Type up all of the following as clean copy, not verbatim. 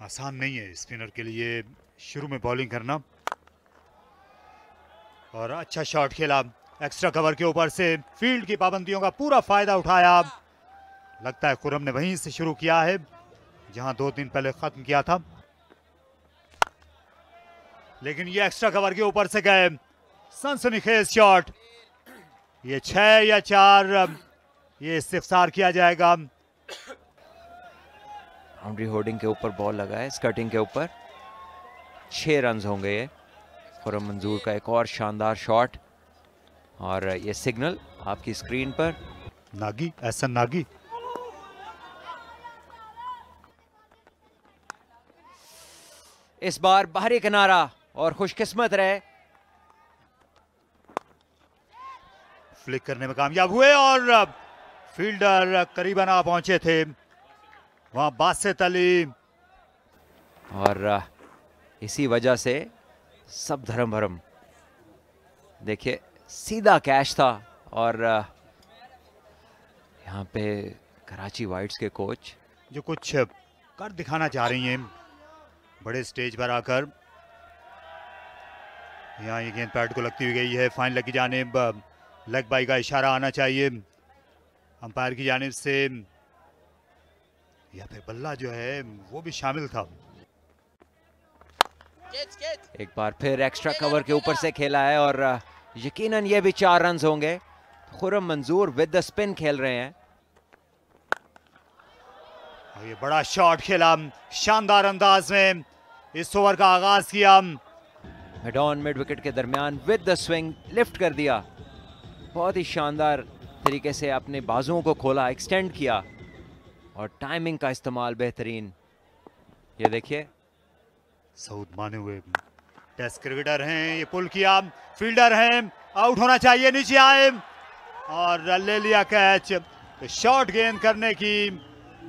आसान नहीं है स्पिनर के लिए शुरू में बॉलिंग करना। और अच्छा शॉट खेला एक्स्ट्रा कवर के ऊपर से, फील्ड की पाबंदियों का पूरा फायदा उठाया। लगता है खुरम ने वहीं से शुरू किया है जहां 2 दिन पहले खत्म किया था, लेकिन ये एक्स्ट्रा कवर के ऊपर से गए। सनसनीखेज शॉट, ये 6 या 4 ये इस्तिफसार किया जाएगा। बाउंड्री होर्डिंग के ऊपर बॉल लगा है, स्कर्टिंग के ऊपर। 6 रन होंगे ये। खुरम मंजूर का एक और शानदार शॉट, और ये सिग्नल आपकी स्क्रीन पर। नागी, एहसन नागी। इस बार बाहरी किनारा, और खुशकिस्मत रहे, फ्लिक करने में कामयाब हुए और फील्डर करीबन आ पहुंचे थे वहां बासित अली। और इसी वजह से सब धर्म भरम। देखिए सीधा कैच था, और यहाँ पे कराची वाइट्स के कोच जो कुछ कर दिखाना चाह रही हैं बड़े स्टेज पर आकर। यहाँ ये गेंद पैड को लगती हुई गई है, फाइन लगी जानिब, लेग बाई का इशारा आना चाहिए अंपायर की जानिब से, या फिर बल्ला जो है वो भी शामिल था। एक बार फिर एक्स्ट्रा कवर के ऊपर से खेला है, और यकीनन ये भी 4 रन होंगे। खुरम मंजूर विद द स्पिन खेल रहे हैं। और ये बड़ा शॉट खेला शानदार अंदाज में, इस ओवर का आगाज किया। मिड ऑन मिड विकेट के दरमियान विद द स्विंग लिफ्ट कर दिया। बहुत ही शानदार तरीके से अपने बाजुओं को खोला, एक्सटेंड किया, और टाइमिंग का इस्तेमाल बेहतरीन। ये देखिए सऊद माने हुए टेस्ट क्रिकेटर हैं, ये पुल किया, फील्डर हैं, आउट होना चाहिए, नीचे आए और ले लिया कैच। तो शॉर्ट गेंद करने की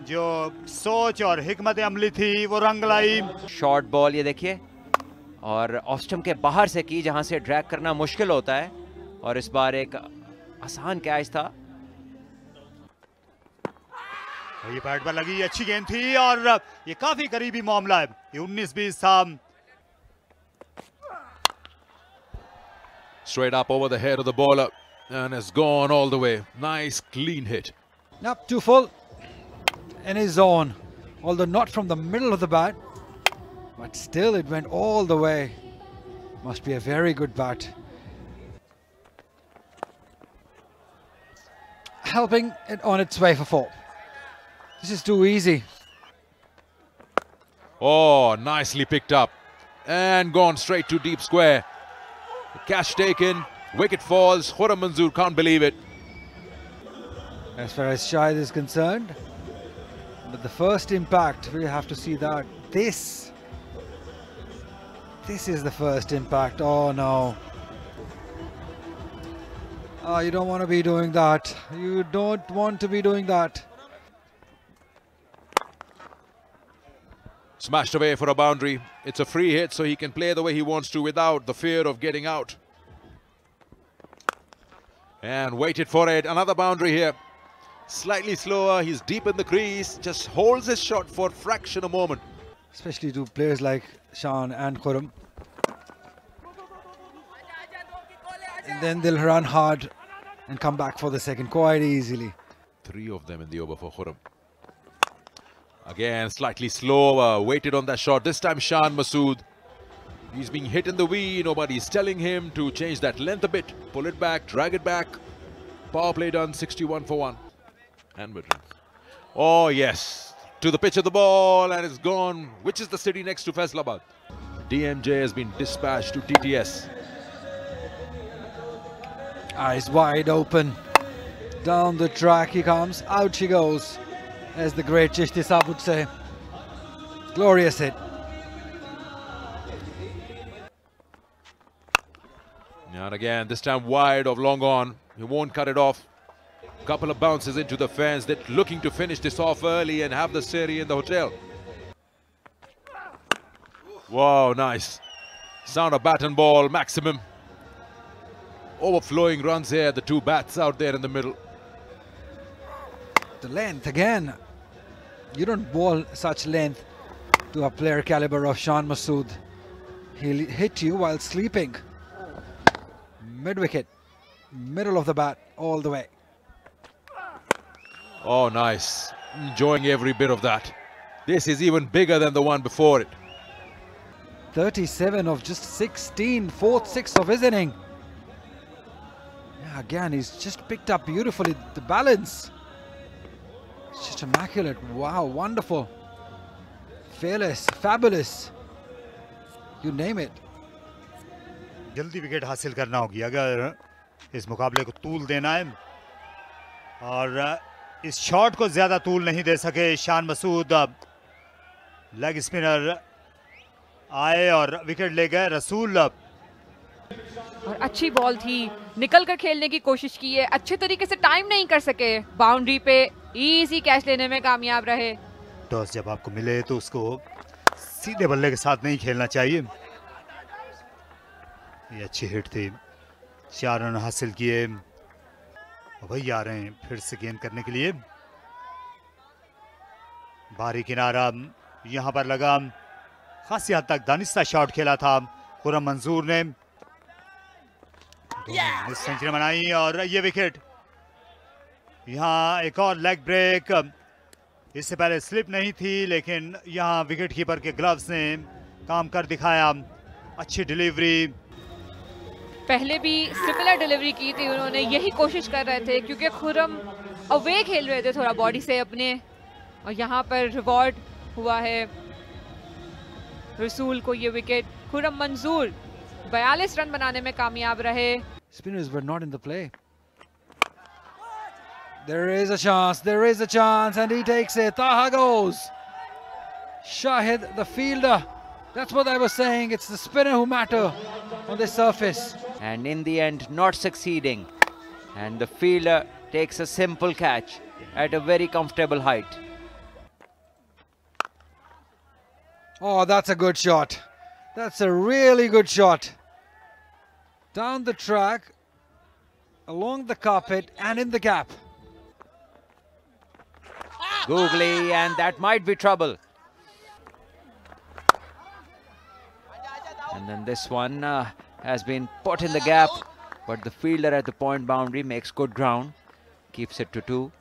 जो सोच और हिकमत अमली थी वो रंग लाई। शॉर्ट बॉल ये देखिए, और ऑफ स्टंप के बाहर से की, जहां से ड्रैग करना मुश्किल होता है, और इस बार एक आसान कैच था। ये पैड पर लगी अच्छी गेंद थी, और ये काफी करीबी मामला है, ये 19-20 था। Straight up over the head of the bowler and has gone all the way. Nice clean hit. Up too full in his zone, although not from the middle of the bat, but still it went all the way. Must be a very good bat. Helping it on its way for 4. This is too easy. Oh, nicely picked up and gone straight to deep square. Catch taken, wicket falls. Khurram Manzoor can't believe it. As far as Shahid is concerned, but the first impact, we have to see that. This is the first impact. Oh no. Oh, you don't want to be doing that. You don't want to be doing that. Smashed away for a boundary. It's a free hit, so he can play the way he wants to without the fear of getting out. And waited for it. Another boundary here. Slightly slower. He's deep in the crease. Just holds his shot for a fraction of a moment. Especially to players like Shan and Khurram. And then they'll run hard and come back for the second quite easily. 3 of them in the over for Khurram. Again, slightly slower, waited on that shot. This time Shan Masood. He's being hit in the V. Nobody's telling him to change that length a bit. Pull it back, drag it back. Power play done, 61 for 1. And with runs. Oh yes, to the pitch of the ball, and it's gone. Which is the city next to Faisalabad? DMJ has been dispatched to TTS. Eyes wide open. Down the track he comes. Out she goes, as the great Chishti Saab would say. Glorious hit. And again, this time wide of long on. He won't cut it off. Couple of bounces into the fans. They're looking to finish this off early and have the series in the hotel. Wow, nice. Sound of bat and ball, maximum. Overflowing runs here. The 2 bats out there in the middle. The length again. You don't bowl such length to a player caliber of Shan Masood. He'll hit you while sleeping. Mid-wicket, middle of the bat, all the way. Oh, nice. Enjoying every bit of that. This is even bigger than the one before it. 37 of just 16, fourth six of his inning. Yeah, again, he's just picked up beautifully the balance. It's just immaculate. Wow, wonderful. Fearless, fabulous. You name it. जल्दी wicket हासिल करना होगी अगर इस मुकाबले को तूल देना है, और इस शॉट को ज्यादा तूल नहीं दे सके शान मसूद। लेग स्पिनर आए और विकेट ले गए रसूल। और अच्छी बॉल थी, निकल कर खेलने की कोशिश की है, अच्छे तरीके से टाइम नहीं कर सके, बाउंड्री पे इजी कैच लेने में कामयाब रहे। टॉस जब आपको मिले तो उसको सीधे बल्ले के साथ नहीं खेलना चाहिए। ये अच्छी हिट थी, 4 रन हासिल किए। वही आ रहे हैं फिर से गेंद करने के लिए। बाहरी किनारा यहां पर लगा, खासी हद तक दानिस्ता शॉट खेला था खुर्रम मंजूर ने। सेंचुरी बनाई और ये विकेट। यहां एक और लेग ब्रेक, इससे पहले स्लिप नहीं थी, लेकिन यहां विकेट कीपर के ग्लव्स ने काम कर दिखाया। अच्छी डिलीवरी। पहले भी सिमिलर डिलीवरी की थी उन्होंने, यही कोशिश कर रहे थे क्योंकि खुर्रम अवे खेल रहे थे थोड़ा बॉडी से अपने, और यहाँ पर रिवॉर्ड हुआ है रसूल को ये विकेट। खुर्रम मंजूर 42 रन बनाने में कामयाब रहे। Spinners were not in the play. There is a chance, and he takes it. Taha goes. Shahid, the fielder. That's what I was saying. It's the spinner who matter on this surface. And in the end, not succeeding. And the fielder takes a simple catch at a very comfortable height. Oh, that's a good shot. That's a really good shot. Down the track, along the carpet, and in the gap. Googly, and that might be trouble. And then this one has been put in the gap, but the fielder at the point boundary makes good ground, keeps it to 2.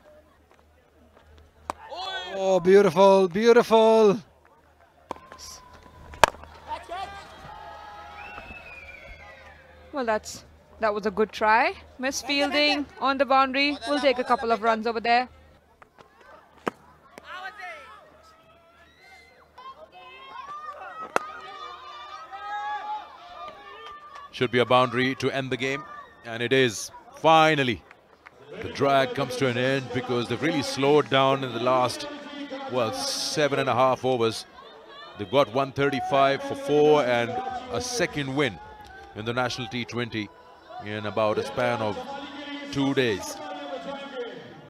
Oh, beautiful, beautiful. Well, that was a good try. Missed fielding on the boundary. We'll take a couple of runs over there. Should be a boundary to end the game, and it is. Finally, the drag comes to an end because they've really slowed down in the last, well, 7.5 overs. They've got 135 for 4 and a second win in the National T20 in about a span of 2 days.